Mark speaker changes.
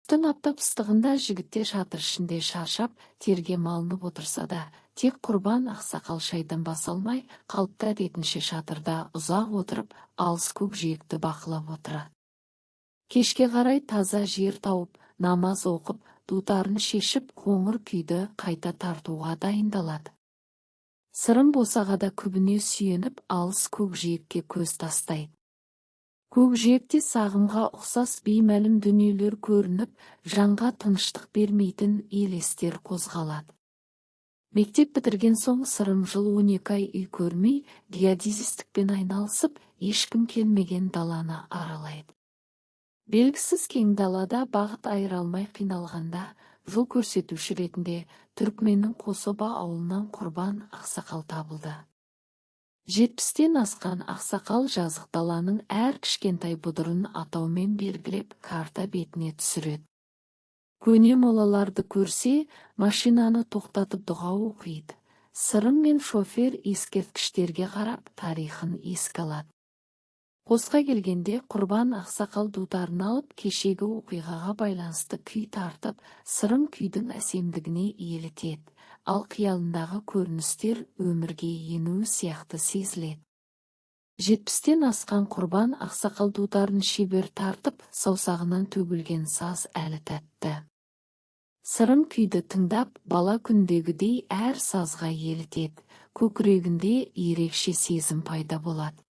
Speaker 1: Түн аптап ыстығында жігіттер шатыр ішінде шаршап, терге малынып отырса да, тек Құрбан ақсақал шайдан баса алмай, қалыпты әдетінше шатырда ұзақ отырып, алыс көкжиекті бақылап отырады. Кешке қарай таза жер тауып, намаз оқып, дутарын шешіп, қоңыр күйді қайта тартуға дайындалады. Сырым босағада күбіне сүйеніп, алыс көкжиекке көз тастайды. Көкжиекте сағымға ұқсас беймәлім дүниелер көрініп, жанға тыныштық бермейтін елестер қозғалады. Мектеп бітірген соң Сырым жыл 12 ай үй көрмей, геодезистікпен айналысып, ешкім келмеген даланы аралайды. Белгісіз кең далада бағыт айыра алмай қиналғанда, жол көрсетуші ретінде Түркменнің Қособа ауылынан Құрбан ақсақал табылды. 70-тен асқан ақсақал жазық даланың әр кішкентай бұдырын атаумен белгілеп, карта бетіне түсіреді. Көне молаларды көрсе, машинаны тоқтатып дұға оқиды. Сырым мен шофер ескерткіштерге қарап, тарихын еске алады. Қосқа келгенде Құрбан ақсақал дутарын алып, кешегі оқиғаға байланысты күй тартып, Сырым күйдің әсемдігіне елітеді. Ал қиялындағы көріністер өмірге енуі сияқты сезіледі. 70-тен асқан Құрбан ақсақал дутарын шебер тартып, саусағынан төгілген саз әлі тәтті. Сырым күйді тыңдап, бала күндегідей әр сазға елітеді, көкірегінде ерекше сезім пайда болады.